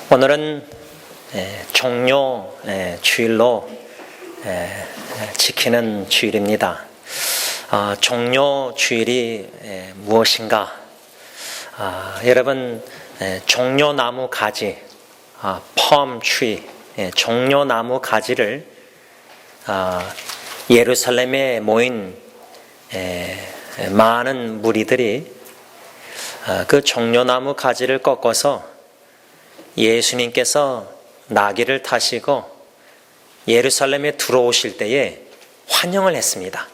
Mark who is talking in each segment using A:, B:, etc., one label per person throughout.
A: 오늘은 종료 주일로 지키는 주일입니다. 종료 주일이 무엇인가? 여러분, 종려나무 가지, palm tree, 종려나무 가지를 예루살렘에 모인 많은 무리들이 그 종려나무 가지를 꺾어서 예수님께서 나귀를 타시고 예루살렘에 들어오실 때에 환영을 했습니다.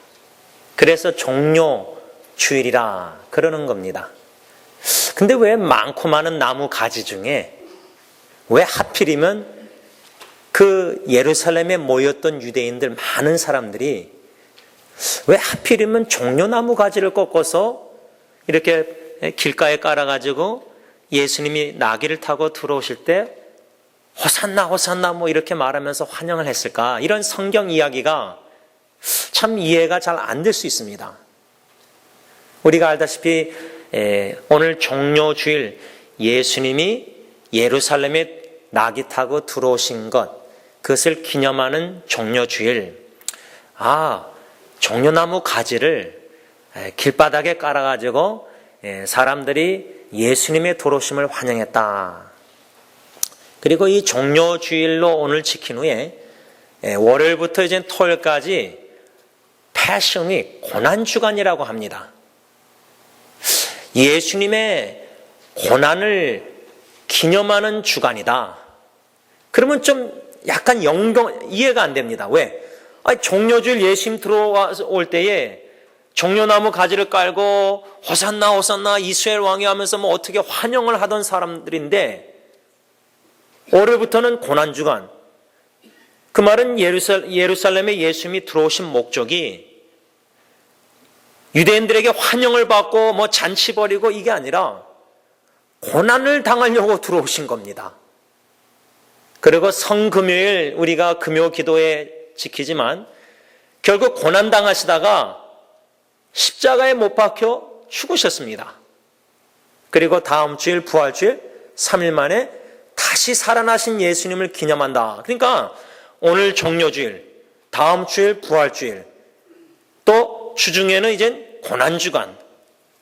A: 그래서 종료 주일이라 그러는 겁니다. 근데 왜 많고 많은 나무 가지 중에 왜 하필이면 그 예루살렘에 모였던 유대인들 많은 사람들이 왜 하필이면 종려나무 가지를 꺾어서 이렇게 길가에 깔아가지고 예수님이 나귀를 타고 들어오실 때 호산나 호산나 뭐 이렇게 말하면서 환영을 했을까? 이런 성경 이야기가 참 이해가 잘 안 될 수 있습니다. 우리가 알다시피 오늘 종료 주일 예수님이 예루살렘에 나귀 타고 들어오신 것, 그것을 기념하는 종료 주일. 종려나무 가지를 길바닥에 깔아가지고 사람들이 예수님의 들어오심을 환영했다. 그리고 이 종료 주일로 오늘 지킨 후에 월요일부터 이제 토요일까지 패션 윅, 고난 주간이라고 합니다. 예수님의 고난을 기념하는 주간이다. 그러면 좀 약간 이해가 안 됩니다. 왜? 종료 주일 예수님 들어올 때에 종려나무 가지를 깔고 호산나 호산나 이스라엘 왕이 하면서 뭐 어떻게 환영을 하던 사람들인데 올해부터는 고난주간. 그 말은 예루살렘에 예수님이 들어오신 목적이 유대인들에게 환영을 받고 뭐 잔치 벌이고 이게 아니라 고난을 당하려고 들어오신 겁니다. 그리고 성금요일 우리가 금요 기도에 지키지만 결국 고난 당하시다가 십자가에 못 박혀 죽으셨습니다. 그리고 다음 주일 부활주일 3일 만에 다시 살아나신 예수님을 기념한다. 그러니까 오늘 종료주일, 다음 주일 부활주일, 또 주중에는 이제 고난주간,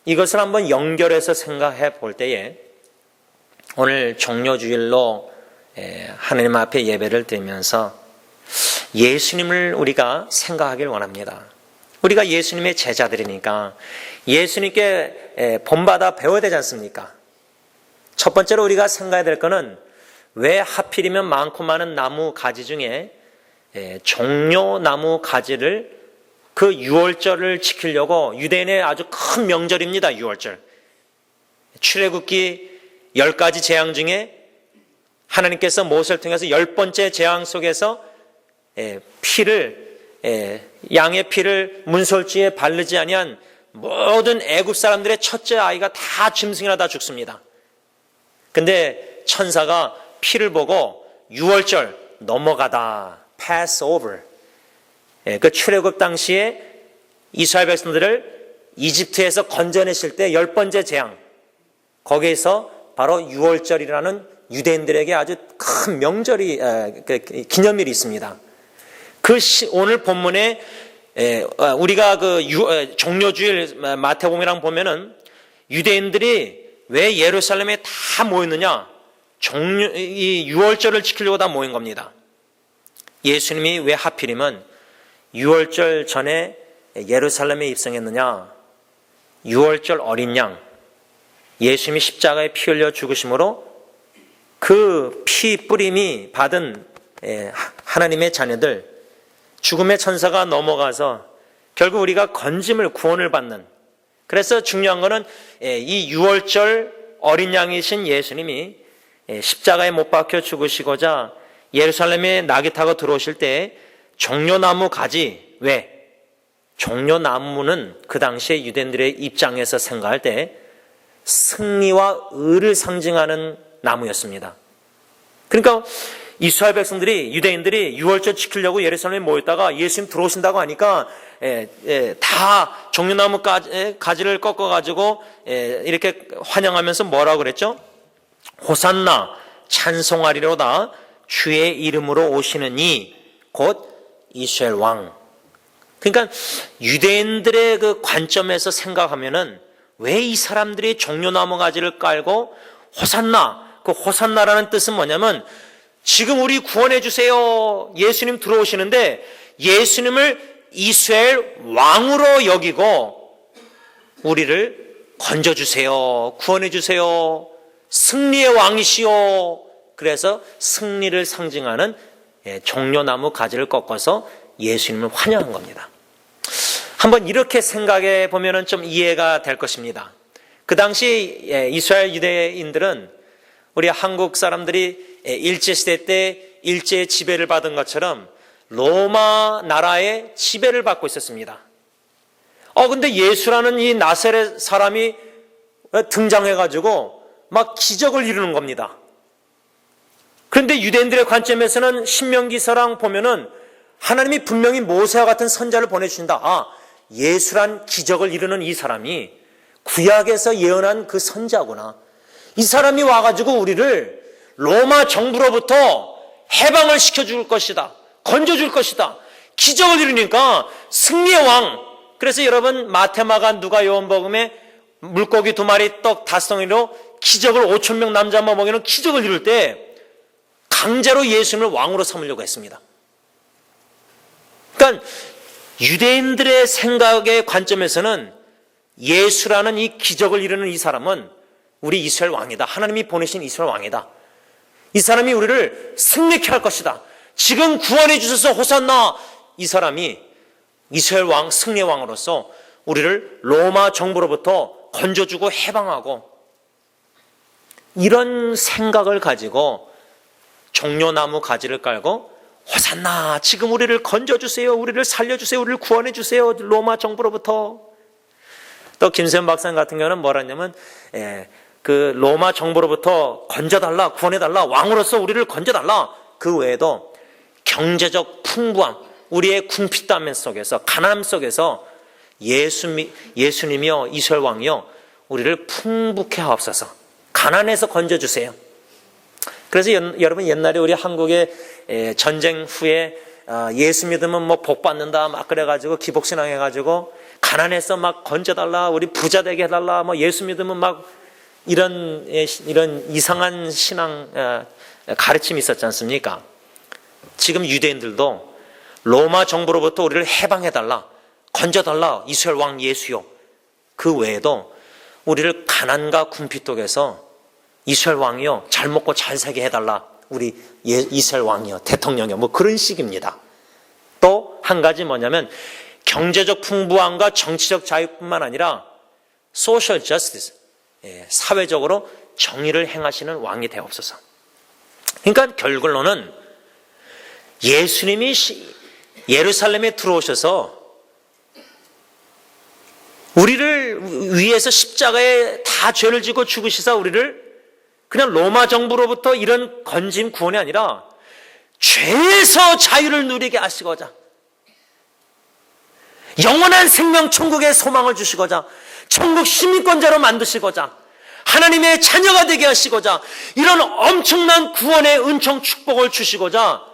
A: 이것을 한번 연결해서 생각해 볼 때에 오늘 종료주일로 하나님 앞에 예배를 드리면서 예수님을 우리가 생각하길 원합니다. 우리가 예수님의 제자들이니까 예수님께 본받아 배워야 되지 않습니까? 첫 번째로 우리가 생각해야 될 것은 왜 하필이면 많고 많은 나무 가지 중에 종려나무 가지를 그 유월절을 지키려고, 유대인의 아주 큰 명절입니다. 유월절. 출애굽기 10가지 재앙 중에 하나님께서 모세를 통해서 10번째 재앙 속에서 양의 피를 문설주에 바르지 아니한 모든 애굽 사람들의 첫째 아이가 다 짐승이나 다 죽습니다. 근데 천사가 피를 보고 유월절 넘어가다, pass over. 그 출애굽 당시에 이스라엘 백성들을 이집트에서 건져내실 때 10번째 재앙, 거기에서 바로 유월절이라는 유대인들에게 아주 큰 명절이, 기념일이 있습니다. 오늘 본문에 우리가 종료주일 마태복음이랑 보면은 유대인들이 왜 예루살렘에 다 모였느냐? 이 유월절을 지키려고 다 모인 겁니다. 예수님이 왜 하필이면 유월절 전에 예루살렘에 입성했느냐? 유월절 어린 양, 예수님이 십자가에 피 흘려 죽으심으로 그 피 뿌림이 받은 하나님의 자녀들, 죽음의 천사가 넘어가서 결국 우리가 건짐을, 구원을 받는. 그래서 중요한 거는 이 유월절 어린 양이신 예수님이 십자가에 못 박혀 죽으시고자 예루살렘에 나귀 타고 들어오실 때 종려나무 가지, 왜? 종려나무는 그 당시에 유대인들의 입장에서 생각할 때 승리와 의를 상징하는 나무였습니다. 그러니까 이스라엘 백성들이, 유대인들이 유월절 지키려고 예루살렘에 모였다가 예수님 들어오신다고 하니까 다 종려나무 가지를 꺾어가지고 이렇게 환영하면서 뭐라고 그랬죠? 호산나, 찬송하리로다. 주의 이름으로 오시는 이 곧 이스라엘 왕. 그러니까 유대인들의 그 관점에서 생각하면은 왜 이 사람들이 종려나무 가지를 깔고 호산나, 그 호산나라는 뜻은 뭐냐면 지금 우리 구원해 주세요. 예수님 들어오시는데 예수님을 이스라엘 왕으로 여기고 우리를 건져 주세요. 구원해 주세요. 승리의 왕이시오. 그래서 승리를 상징하는 종려나무 가지를 꺾어서 예수님을 환영한 겁니다. 한번 이렇게 생각해 보면 좀 이해가 될 것입니다. 그 당시 이스라엘 유대인들은 우리 한국 사람들이 일제시대 때 일제의 지배를 받은 것처럼 로마 나라의 지배를 받고 있었습니다. 근데 예수라는 이 나사렛 사람이 등장해가지고 막 기적을 이루는 겁니다. 그런데 유대인들의 관점에서는 신명기서랑 보면은 하나님이 분명히 모세와 같은 선자를 보내주신다. 예수란 기적을 이루는 이 사람이 구약에서 예언한 그 선자구나. 이 사람이 와가지고 우리를 로마 정부로부터 해방을 시켜줄 것이다. 건져줄 것이다. 기적을 이루니까 승리의 왕. 그래서 여러분 마태마가 누가 요한복음에 물고기 2마리 떡 5덩이로 기적을 5,000명 남자만 먹이는 기적을 이룰 때 강제로 예수님을 왕으로 삼으려고 했습니다. 그러니까 유대인들의 생각의 관점에서는 예수라는 이 기적을 이루는 이 사람은 우리 이스라엘 왕이다. 하나님이 보내신 이스라엘 왕이다. 이 사람이 우리를 승리케 할 것이다. 지금 구원해 주셔서 호산나. 이 사람이 이스라엘 왕, 승리의 왕으로서 우리를 로마 정부로부터 건져주고 해방하고, 이런 생각을 가지고 종려나무 가지를 깔고 호산나, 지금 우리를 건져주세요. 우리를 살려주세요. 우리를 구원해주세요. 로마 정부로부터. 또 김세현 박사님 같은 경우는 뭐라 했냐면 그 로마 정부로부터 건져달라, 구원해달라, 왕으로서 우리를 건져달라. 그 외에도 경제적 풍부함, 우리의 궁핍담 속에서, 가난함 속에서 예수님이요, 이스라엘 왕이요, 우리를 풍부케 하옵소서. 가난해서 건져주세요. 그래서 여러분 옛날에 우리 한국의 전쟁 후에 예수 믿으면 뭐 복 받는다 막 그래가지고 기복신앙 해가지고 가난해서 막 건져달라, 우리 부자 되게 해달라, 뭐 예수 믿으면 막 이런 이상한 신앙 가르침이 있었지 않습니까? 지금 유대인들도 로마 정부로부터 우리를 해방해달라, 건져달라, 이스라엘 왕 예수요. 그 외에도 우리를 가난과 궁핍 속에서 이스라엘 왕이요, 잘 먹고 잘 살게 해달라, 우리 이스라엘 왕이요, 대통령이요, 뭐 그런 식입니다. 또 한 가지 뭐냐면 경제적 풍부함과 정치적 자유뿐만 아니라 소셜 저스티스, 사회적으로 정의를 행하시는 왕이 되옵소서. 그러니까 결론은 예수님이 예루살렘에 들어오셔서 우리를 위해서 십자가에 다 죄를 지고 죽으시사 우리를 그냥 로마 정부로부터 이런 건짐 구원이 아니라 죄에서 자유를 누리게 하시고자, 영원한 생명 천국의 소망을 주시고자, 천국 시민권자로 만드시고자, 하나님의 자녀가 되게 하시고자, 이런 엄청난 구원의 은총 축복을 주시고자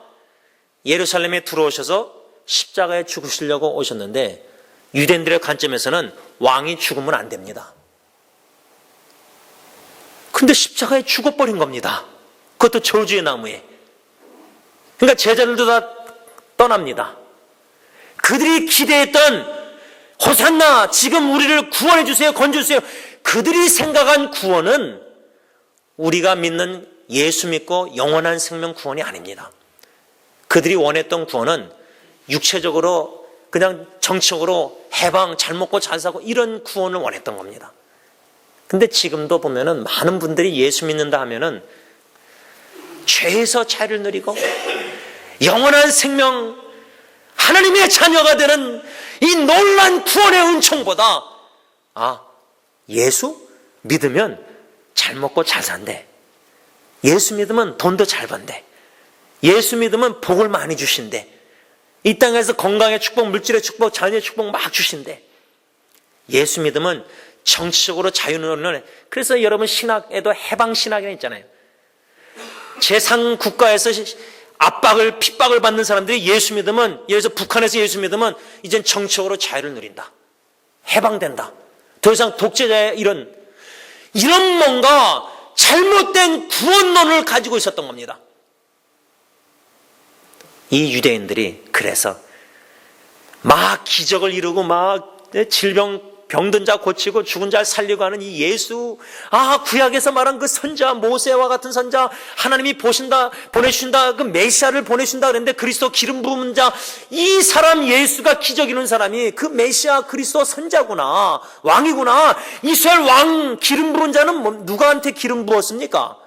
A: 예루살렘에 들어오셔서 십자가에 죽으시려고 오셨는데, 유대인들의 관점에서는 왕이 죽으면 안 됩니다. 근데 십자가에 죽어버린 겁니다. 그것도 저주의 나무에. 그러니까 제자들도 다 떠납니다. 그들이 기대했던 호산나, 지금 우리를 구원해 주세요, 건져 주세요, 그들이 생각한 구원은 우리가 믿는 예수 믿고 영원한 생명 구원이 아닙니다. 그들이 원했던 구원은 육체적으로 그냥 정치적으로 해방, 잘 먹고 잘 사고 이런 구원을 원했던 겁니다. 근데 지금도 보면은 많은 분들이 예수 믿는다 하면은 죄에서 자유를 누리고 영원한 생명, 하나님의 자녀가 되는 이 놀라운 구원의 은총보다 예수 믿으면 잘 먹고 잘 산대, 예수 믿으면 돈도 잘 번대, 예수 믿으면 복을 많이 주신대, 이 땅에서 건강의 축복, 물질의 축복, 자녀의 축복 막 주신대, 예수 믿으면 정치적으로 자유는, 그래서 여러분 신학에도 해방신학이 있잖아요. 재상 국가에서 압박을 핍박을 받는 사람들이 예수 믿으면, 예를 들어서 북한에서 예수 믿으면 이젠 정치적으로 자유를 누린다, 해방된다, 더 이상 독재자의 이런 뭔가 잘못된 구원론을 가지고 있었던 겁니다. 이 유대인들이 그래서 막 기적을 이루고 막 병든 자 고치고 죽은 자 살리고 하는 이 예수, 구약에서 말한 그 선자, 모세와 같은 선자, 하나님이 보내주신다, 그 메시아를 보내주신다 그랬는데 그리스도 기름 부은 자, 이 사람 예수가 기적 이루는 사람이 그 메시아 그리스도 선자구나, 왕이구나. 이스라엘 왕 기름 부은 자는 누구한테 기름 부었습니까?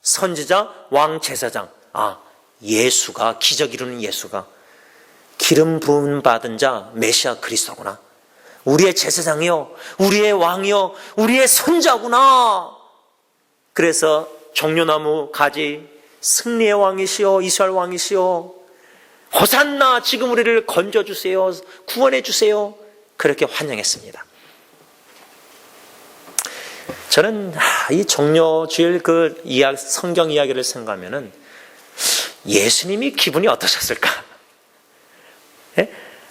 A: 선지자, 왕, 제사장. 예수가, 기적 이루는 예수가 기름 부음 받은 자 메시아 그리스도구나. 우리의 제사장이요, 우리의 왕이요, 우리의 선자구나. 그래서 종려나무 가지, 승리의 왕이시여, 이스라엘 왕이시여, 호산나, 지금 우리를 건져주세요, 구원해주세요. 그렇게 환영했습니다. 저는 이 종려주일 그 성경 이야기를 생각하면은 예수님이 기분이 어떠셨을까?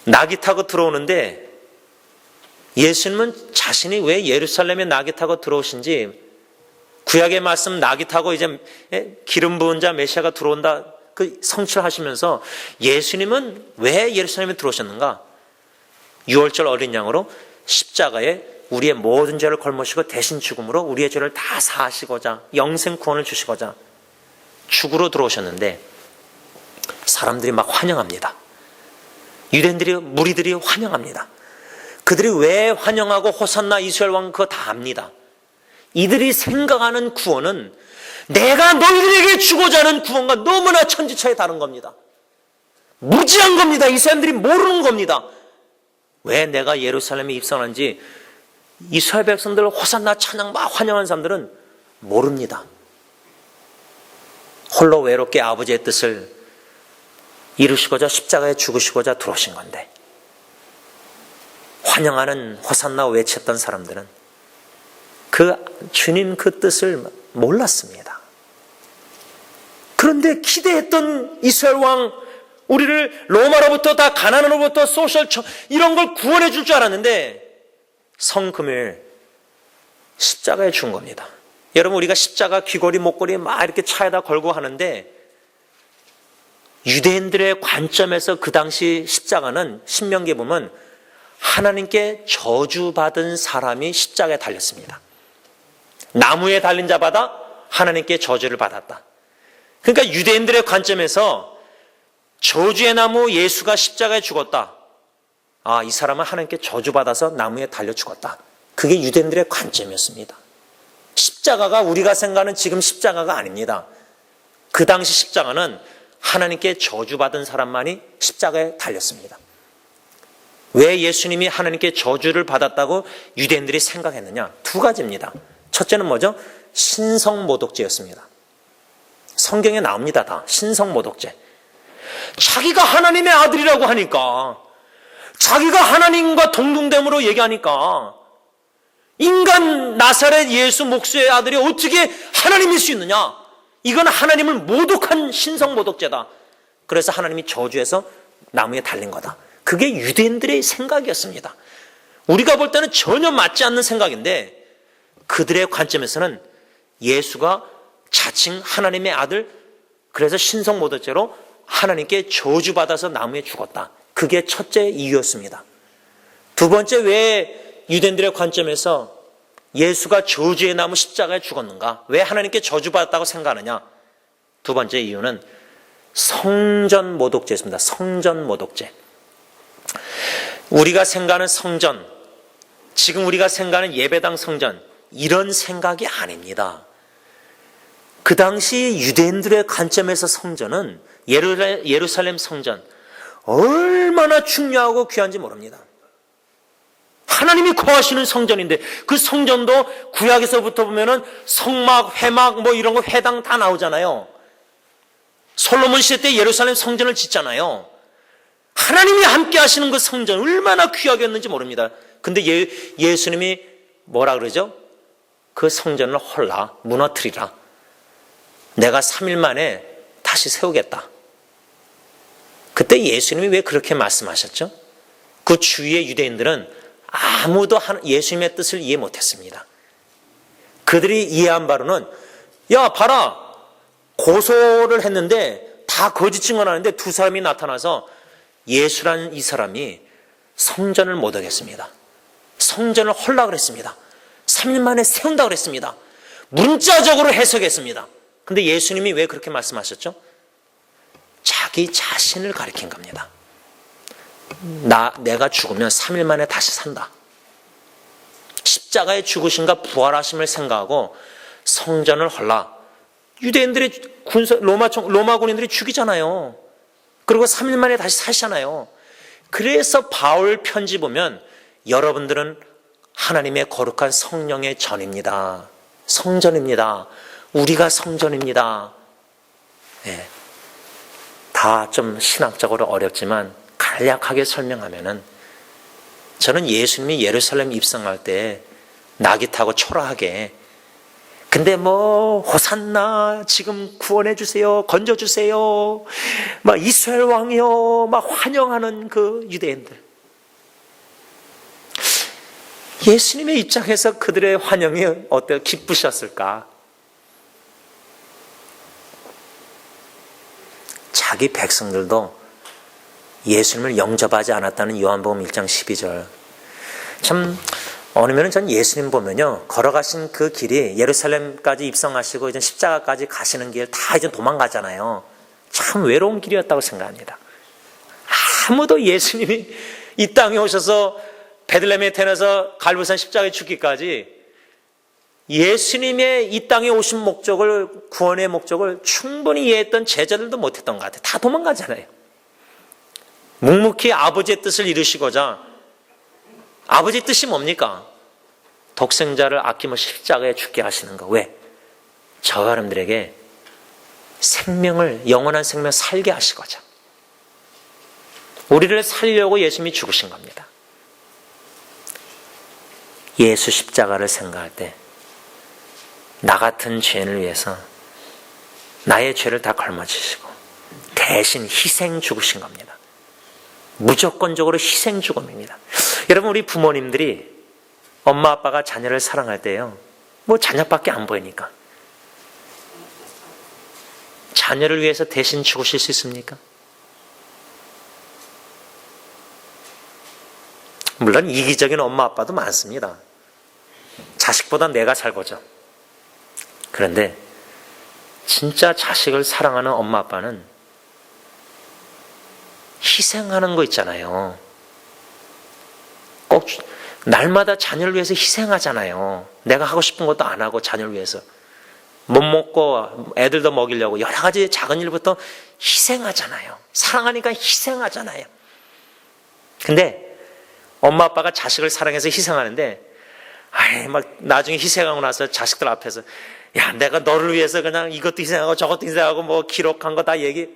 A: 낙이 타고 들어오는데 예수님은 자신이 왜 예루살렘에 낙이 타고 들어오신지, 구약의 말씀 낙이 타고 이제 기름 부은 자 메시아가 들어온다 그 성취하시면서 예수님은 왜 예루살렘에 들어오셨는가? 유월절 어린 양으로 십자가에 우리의 모든 죄를 걸머시고 대신 죽음으로 우리의 죄를 다 사하시고자, 영생 구원을 주시고자 죽으러 들어오셨는데 사람들이 막 환영합니다. 유대인들이, 무리들이 환영합니다. 그들이 왜 환영하고 호산나 이스라엘 왕 그거 다 압니다. 이들이 생각하는 구원은 내가 너희들에게 주고자 하는 구원과 너무나 천지차에 다른 겁니다. 무지한 겁니다. 이 사람들이 모르는 겁니다. 왜 내가 예루살렘에 입성한지 이스라엘 백성들 호산나 찬양 막 환영한 사람들은 모릅니다. 홀로 외롭게 아버지의 뜻을 이루시고자 십자가에 죽으시고자 들어오신 건데, 환영하는 호산나 외쳤던 사람들은 그 주님 그 뜻을 몰랐습니다. 그런데 기대했던 이스라엘 왕, 우리를 로마로부터 다 가난으로부터 소셜 이런 걸 구원해 줄 줄 알았는데 성금요일 십자가에 죽은 겁니다. 여러분, 우리가 십자가 귀걸이 목걸이 막 이렇게 차에다 걸고 하는데 유대인들의 관점에서 그 당시 십자가는 신명기에 보면 하나님께 저주받은 사람이 십자가에 달렸습니다. 나무에 달린 자마다 하나님께 저주를 받았다. 그러니까 유대인들의 관점에서 저주의 나무 예수가 십자가에 죽었다. 이 사람은 하나님께 저주받아서 나무에 달려 죽었다. 그게 유대인들의 관점이었습니다. 십자가가 우리가 생각하는 지금 십자가가 아닙니다. 그 당시 십자가는 하나님께 저주받은 사람만이 십자가에 달렸습니다. 왜 예수님이 하나님께 저주를 받았다고 유대인들이 생각했느냐? 두 가지입니다. 첫째는 뭐죠? 신성모독죄였습니다. 성경에 나옵니다. 다 신성모독죄. 자기가 하나님의 아들이라고 하니까, 자기가 하나님과 동등됨으로 얘기하니까 인간 나사렛 예수 목수의 아들이 어떻게 하나님일 수 있느냐? 이건 하나님을 모독한 신성모독죄다. 그래서 하나님이 저주해서 나무에 달린 거다. 그게 유대인들의 생각이었습니다. 우리가 볼 때는 전혀 맞지 않는 생각인데 그들의 관점에서는 예수가 자칭 하나님의 아들, 그래서 신성모독죄로 하나님께 저주받아서 나무에 죽었다. 그게 첫째 이유였습니다. 두 번째, 왜 유대인들의 관점에서 예수가 저주의 나무 십자가에 죽었는가? 왜 하나님께 저주받았다고 생각하느냐? 두 번째 이유는 성전모독죄였습니다. 성전모독죄. 우리가 생각하는 성전, 지금 우리가 생각하는 예배당 성전, 이런 생각이 아닙니다. 그 당시 유대인들의 관점에서 성전은, 예루살렘 성전, 얼마나 중요하고 귀한지 모릅니다. 하나님이 거하시는 성전인데, 그 성전도 구약에서부터 보면은 성막, 회막 뭐 이런 거 회당 다 나오잖아요. 솔로몬 시대 때 예루살렘 성전을 짓잖아요. 하나님이 함께 하시는 그 성전 얼마나 귀하겠는지 모릅니다. 근데 예수님이 뭐라 그러죠? 그 성전을 헐라, 무너뜨리라. 내가 3일 만에 다시 세우겠다. 그때 예수님이 왜 그렇게 말씀하셨죠? 그 주위의 유대인들은 아무도 예수님의 뜻을 이해 못했습니다. 그들이 이해한 바로는 야 봐라, 고소를 했는데 다 거짓 증언하는데 두 사람이 나타나서 예수라는 이 사람이 성전을 못 하겠습니다. 성전을 헐라 그랬습니다. 3일 만에 세운다 그랬습니다. 문자적으로 해석했습니다. 근데 예수님이 왜 그렇게 말씀하셨죠? 자기 자신을 가리킨 겁니다. 내가 죽으면 3일 만에 다시 산다. 십자가의 죽으심과 부활하심을 생각하고 성전을 헐라. 유대인들이 로마 군인들이 죽이잖아요. 그리고 3일 만에 다시 사시잖아요. 그래서 바울 편지 보면 여러분들은 하나님의 거룩한 성령의 전입니다. 성전입니다. 우리가 성전입니다. 네. 다 좀 신학적으로 어렵지만 간략하게 설명하면은 저는 예수님이 예루살렘 입성할 때 낙이 타고 초라하게 근데 뭐 호산나 지금 구원해 주세요, 건져 주세요, 막 이스라엘 왕이요, 막 환영하는 그 유대인들. 예수님의 입장에서 그들의 환영이 어때요? 기쁘셨을까? 자기 백성들도 예수님을 영접하지 않았다는 요한복음 1장 12절. 참 어느면은 전 예수님 보면요, 걸어가신 그 길이 예루살렘까지 입성하시고 이제 십자가까지 가시는 길 다 이제 도망가잖아요. 참 외로운 길이었다고 생각합니다. 아무도 예수님이 이 땅에 오셔서 베들레헴에 태어나서 갈보산 십자가에 죽기까지 예수님의 이 땅에 오신 목적을, 구원의 목적을 충분히 이해했던 제자들도 못했던 것 같아요. 다 도망가잖아요. 묵묵히 아버지의 뜻을 이루시고자. 아버지의 뜻이 뭡니까? 독생자를 아낌없이 십자가에 죽게 하시는 거. 왜? 저와 여러분들에게 생명을, 영원한 생명을 살게 하시고자. 우리를 살려고 예수님이 죽으신 겁니다. 예수 십자가를 생각할 때 나 같은 죄인을 위해서 나의 죄를 다 걸머지시고 대신 희생 죽으신 겁니다. 무조건적으로 희생 죽음입니다. 여러분, 우리 부모님들이 엄마 아빠가 자녀를 사랑할 때요, 뭐 자녀밖에 안 보이니까 자녀를 위해서 대신 죽으실 수 있습니까? 물론 이기적인 엄마 아빠도 많습니다. 자식보다 내가 살고죠. 그런데 진짜 자식을 사랑하는 엄마 아빠는 희생하는 거 있잖아요. 꼭 날마다 자녀를 위해서 희생하잖아요. 내가 하고 싶은 것도 안 하고 자녀를 위해서 못 먹고 애들도 먹이려고 여러 가지 작은 일부터 희생하잖아요. 사랑하니까 희생하잖아요. 근데 엄마 아빠가 자식을 사랑해서 희생하는데 막 나중에 희생하고 나서 자식들 앞에서 야, 내가 너를 위해서 그냥 이것도 희생하고 저것도 희생하고 뭐 기록한 거 다 얘기.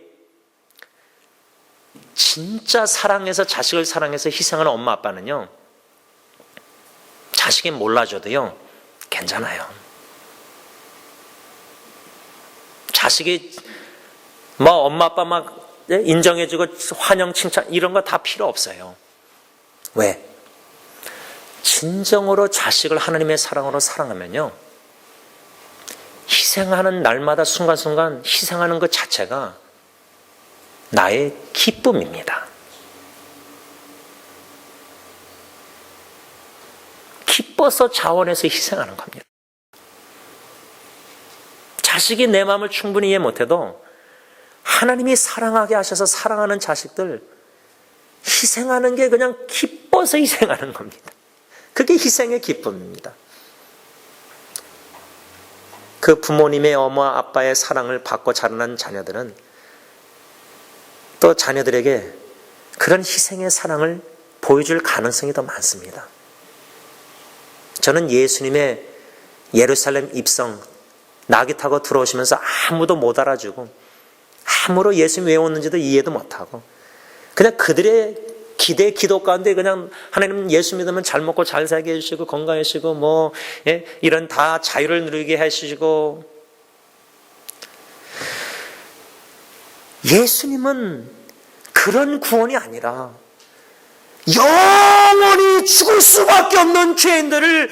A: 진짜 사랑해서, 자식을 사랑해서 희생하는 엄마 아빠는요, 자식이 몰라줘도요 괜찮아요. 자식이 뭐 엄마 아빠 막 인정해주고 환영 칭찬 이런 거 다 필요 없어요. 왜? 진정으로 자식을 하나님의 사랑으로 사랑하면요, 희생하는 날마다 순간순간 희생하는 것 자체가 나의 기쁨입니다. 기뻐서 자원해서 희생하는 겁니다. 자식이 내 마음을 충분히 이해 못해도 하나님이 사랑하게 하셔서 사랑하는 자식들 희생하는 게 그냥 기뻐서 희생하는 겁니다. 그게 희생의 기쁨입니다. 그 부모님의 엄마 아빠의 사랑을 받고 자라난 자녀들은 또 자녀들에게 그런 희생의 사랑을 보여줄 가능성이 더 많습니다. 저는 예수님의 예루살렘 입성, 낙이 타고 들어오시면서 아무도 못 알아주고 아무로 예수님이 왜 오는지도 이해도 못하고 그냥 그들의 기대, 기도 가운데 그냥 하나님 예수 믿으면 잘 먹고 잘 살게 해주시고 건강해주시고 뭐 이런 다 자유를 누리게 해주시고 예수님은 그런 구원이 아니라 영원히 죽을 수밖에 없는 죄인들을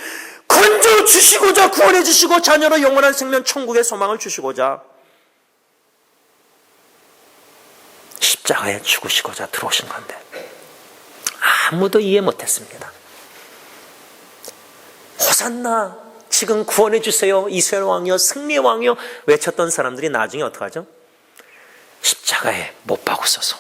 A: 건져 주시고자 구원해 주시고 자녀로 영원한 생명 천국의 소망을 주시고자 십자가에 죽으시고자 들어오신 건데 아무도 이해 못했습니다. 호산나, 지금 구원해 주세요, 이스라엘 왕이요, 승리의 왕이요 외쳤던 사람들이 나중에 어떡하죠? 십자가에 못 박으소서.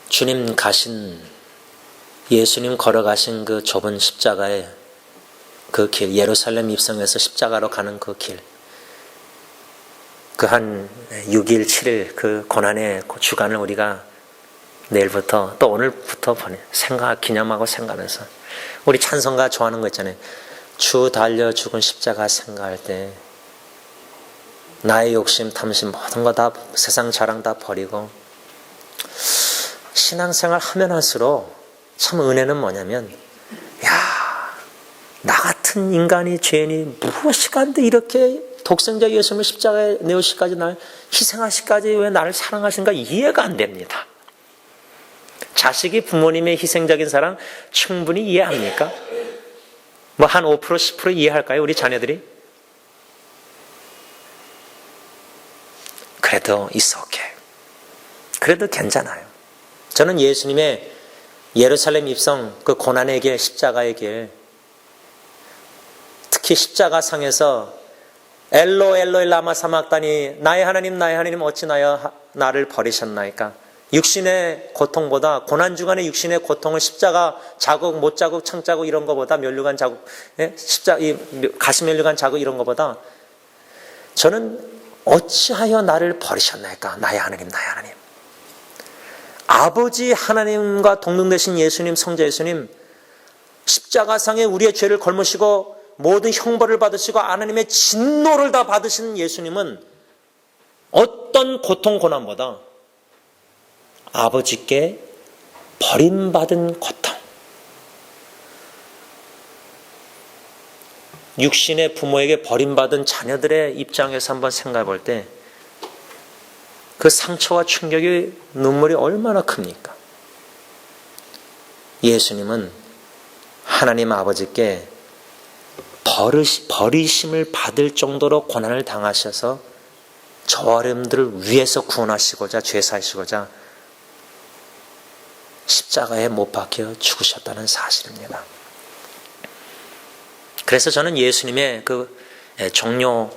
A: 주님 가신, 예수님 걸어가신 그 좁은 십자가의 그 길, 예루살렘 입성에서 십자가로 가는 그 길, 그 한 6일, 7일 그 고난의 주간을 우리가 내일부터 또 오늘부터 기념하고 생각하면서 우리 찬송가 좋아하는 거 있잖아요. 주 달려 죽은 십자가 생각할 때 나의 욕심, 탐심 모든 거 다 세상 자랑 다 버리고 신앙생활 하면 할수록 참 은혜는 뭐냐면 나 같은 인간이 죄인이 무엇이간데 이렇게 독생자 예수님을 십자가에 내오시기까지 날 희생하시기까지 왜 나를 사랑하신가 이해가 안 됩니다. 자식이 부모님의 희생적인 사랑 충분히 이해합니까? 뭐 한 5%, 10% 이해할까요? 우리 자녀들이? 그래도 it's okay. 그래도 괜찮아요. 저는 예수님의 예루살렘 입성, 그 고난의 길, 십자가의 길, 특히 십자가상에서 엘로엘로이 라마 사막다니 나의 하나님 어찌 나를 버리셨나이까. 육신의 고통보다, 고난주간의 육신의 고통을 십자가 자국, 못자국, 창자국 이런 거보다, 면류관 자국, 가시면류관 자국 이런 거보다 저는 어찌하여 나를 버리셨나이까. 나의 하나님. 아버지 하나님과 동등되신 예수님, 성자 예수님, 십자가상에 우리의 죄를 걸으시고 모든 형벌을 받으시고 하나님의 진노를 다 받으신 예수님은 어떤 고통 고난보다 아버지께 버림받은 고통, 육신의 부모에게 버림받은 자녀들의 입장에서 한번 생각해 볼 때 그 상처와 충격이 눈물이 얼마나 큽니까? 예수님은 하나님 아버지께 버리심을 받을 정도로 고난을 당하셔서 저와 여러분들을 위해서 구원하시고자, 죄사하시고자 십자가에 못 박혀 죽으셨다는 사실입니다. 그래서 저는 예수님의 그 종료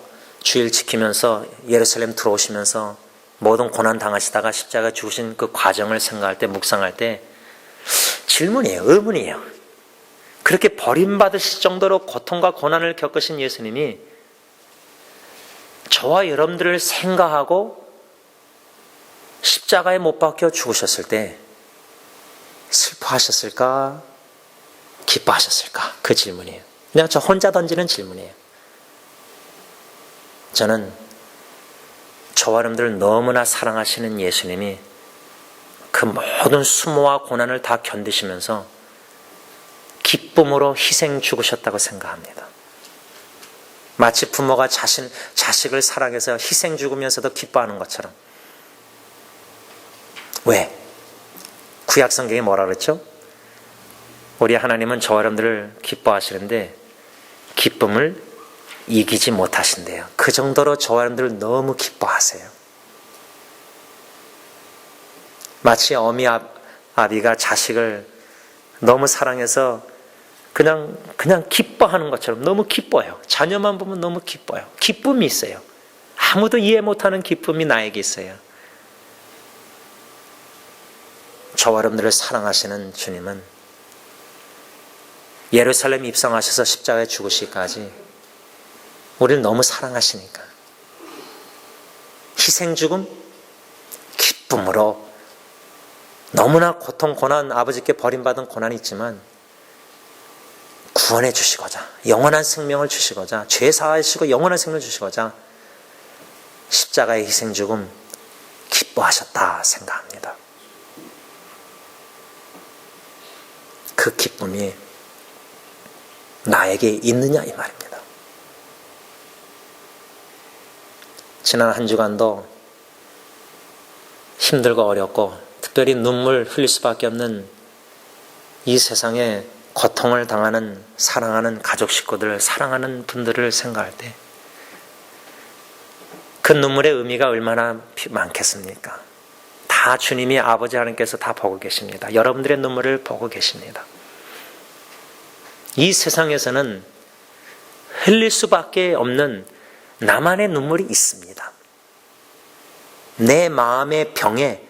A: 주일 지키면서 예루살렘 들어오시면서 모든 고난 당하시다가 십자가 죽으신 그 과정을 생각할 때, 묵상할 때 질문이에요, 의문이에요. 그렇게 버림받으실 정도로 고통과 고난을 겪으신 예수님이 저와 여러분들을 생각하고 십자가에 못 박혀 죽으셨을 때 슬퍼하셨을까? 기뻐하셨을까? 그 질문이에요. 그냥 저 혼자 던지는 질문이에요. 저는 저와 여러분들을 너무나 사랑하시는 예수님이 그 모든 수모와 고난을 다 견디시면서 기쁨으로 희생 죽으셨다고 생각합니다. 마치 부모가 자식을 사랑해서 희생 죽으면서도 기뻐하는 것처럼. 왜? 구약 성경에 뭐라 그랬죠? 우리 하나님은 저와 여러분들을 기뻐하시는데 기쁨을 이기지 못하신대요. 그 정도로 저와 여러분들을 너무 기뻐하세요. 마치 어미 아비가 자식을 너무 사랑해서 그냥 기뻐하는 것처럼 너무 기뻐요. 자녀만 보면 너무 기뻐요. 기쁨이 있어요. 아무도 이해 못하는 기쁨이 나에게 있어요. 저와 여러분들을 사랑하시는 주님은 예루살렘 입성하셔서 십자가에 죽으시기까지 우리를 너무 사랑하시니까 희생 죽음 기쁨으로 너무나 고통 고난 아버지께 버림받은 고난이 있지만 구원해 주시고자 영원한 생명을 주시고자 죄 사하시고 영원한 생명을 주시고자 십자가의 희생 죽음 기뻐하셨다 생각합니다. 그 기쁨이 나에게 있느냐 이 말입니다. 지난 한 주간도 힘들고 어렵고 특별히 눈물 흘릴 수밖에 없는 이 세상에 고통을 당하는 사랑하는 가족 식구들, 사랑하는 분들을 생각할 때 그 눈물의 의미가 얼마나 많겠습니까? 다 주님이 아버지 하나님께서 다 보고 계십니다. 여러분들의 눈물을 보고 계십니다. 이 세상에서는 흘릴 수밖에 없는 나만의 눈물이 있습니다. 내 마음의 병에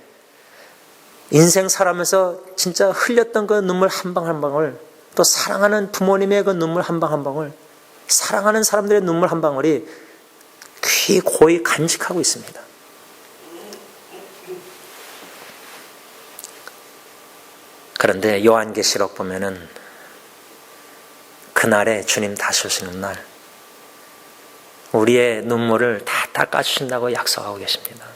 A: 인생 살아면서 진짜 흘렸던 그 눈물 한 방 한 방울, 또 사랑하는 부모님의 그 눈물 한 방 한 방울, 사랑하는 사람들의 눈물 한 방울이 귀 고이 간직하고 있습니다. 그런데 요한계시록 보면은 그날에 주님 다시 오시는 날 우리의 눈물을 다 닦아주신다고 약속하고 계십니다.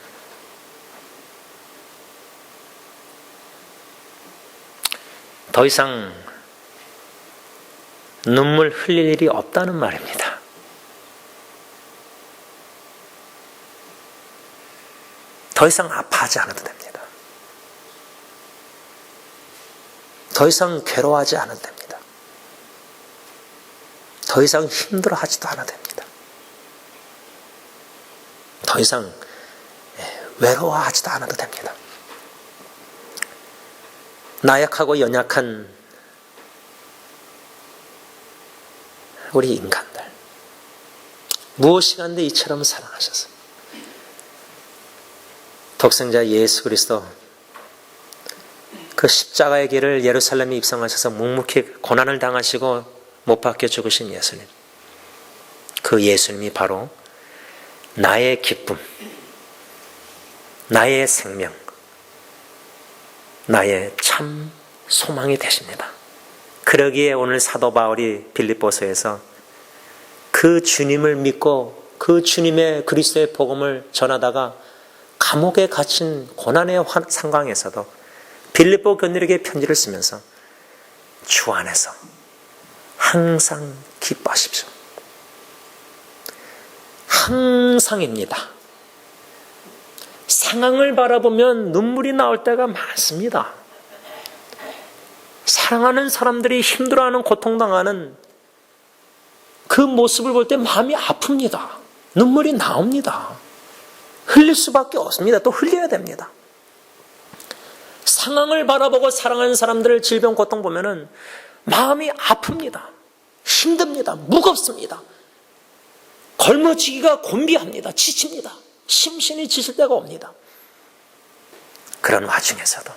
A: 더 이상 눈물 흘릴 일이 없다는 말입니다. 더 이상 아파하지 않아도 됩니다. 더 이상 괴로워하지 않아도 됩니다. 더 이상 힘들어하지도 않아도 됩니다. 더 이상 외로워하지도 않아도 됩니다. 나약하고 연약한 우리 인간들, 무엇이 간데 이처럼 사랑하셔서 독생자 예수 그리스도 그 십자가의 길을 예루살렘에 입성하셔서 묵묵히 고난을 당하시고 못 박혀 죽으신 예수님, 그 예수님이 바로 나의 기쁨, 나의 생명, 나의 참 소망이 되십니다. 그러기에 오늘 사도 바울이 빌립보서에서 그 주님을 믿고 그 주님의 그리스도의 복음을 전하다가 감옥에 갇힌 고난의 상황에서도 빌립보 교인들에게 편지를 쓰면서 주 안에서 항상 기뻐하십시오. 항상입니다. 상황을 바라보면 눈물이 나올 때가 많습니다. 사랑하는 사람들이 힘들어하는, 고통당하는 그 모습을 볼 때 마음이 아픕니다. 눈물이 나옵니다. 흘릴 수밖에 없습니다. 또 흘려야 됩니다. 상황을 바라보고 사랑하는 사람들을 질병, 고통 보면은 마음이 아픕니다. 힘듭니다. 무겁습니다. 걸머지기가 곤비합니다. 지칩니다. 심신이 지칠 때가 옵니다. 그런 와중에서도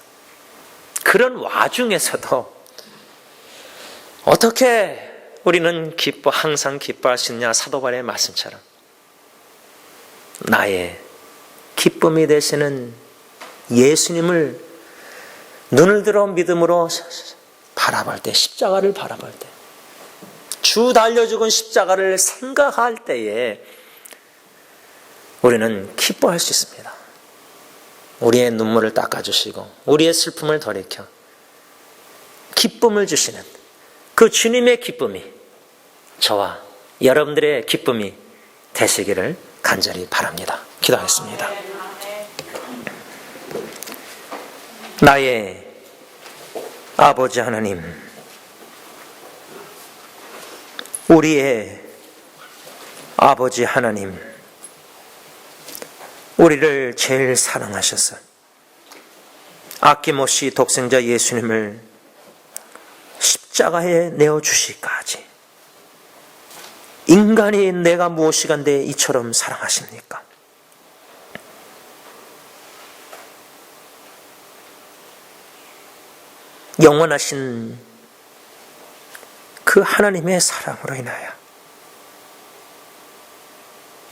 A: 어떻게 우리는 항상 기뻐할 수 있냐? 사도 바울의 말씀처럼 나의 기쁨이 되시는 예수님을 눈을 들어 믿음으로 바라볼 때, 십자가를 바라볼 때, 주 달려 죽은 십자가를 생각할 때에 우리는 기뻐할 수 있습니다. 우리의 눈물을 닦아주시고 우리의 슬픔을 돌이켜 기쁨을 주시는 그 주님의 기쁨이 저와 여러분들의 기쁨이 되시기를 간절히 바랍니다. 기도하겠습니다. 나의 아버지 하나님, 우리의 아버지 하나님, 우리를 제일 사랑하셔서 아낌없이 독생자 예수님을 십자가에 내어주시기까지 인간이 내가 무엇이간데 이처럼 사랑하십니까? 영원하신 그 하나님의 사랑으로 인하여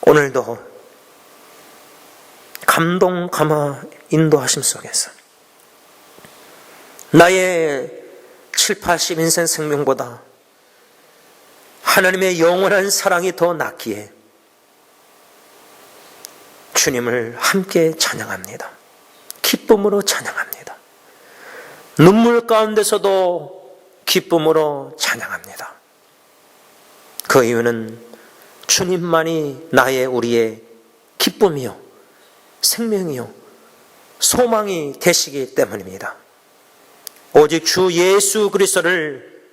A: 오늘도 감동, 감화, 인도하심 속에서 나의 7, 80 인생 생명보다 하나님의 영원한 사랑이 더 낫기에 주님을 함께 찬양합니다. 기쁨으로 찬양합니다. 눈물 가운데서도 기쁨으로 찬양합니다. 그 이유는 주님만이 나의 우리의 기쁨이요 생명이요 소망이 되시기 때문입니다. 오직 주 예수 그리스도를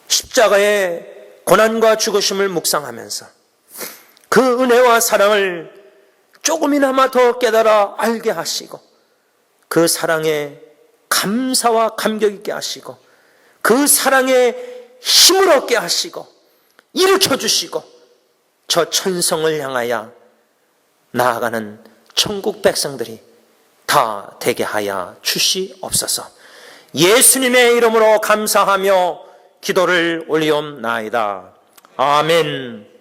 A: 십자가의 고난과 죽으심을 묵상하면서 그 은혜와 사랑을 조금이나마 더 깨달아 알게 하시고 그 사랑에 감사와 감격 있게 하시고 그 사랑에 힘을 얻게 하시고 일으켜 주시고 저 천성을 향하여 나아가는 천국 백성들이 다 되게 하여 주시옵소서. 예수님의 이름으로 감사하며 기도를 올리옵나이다. 아멘.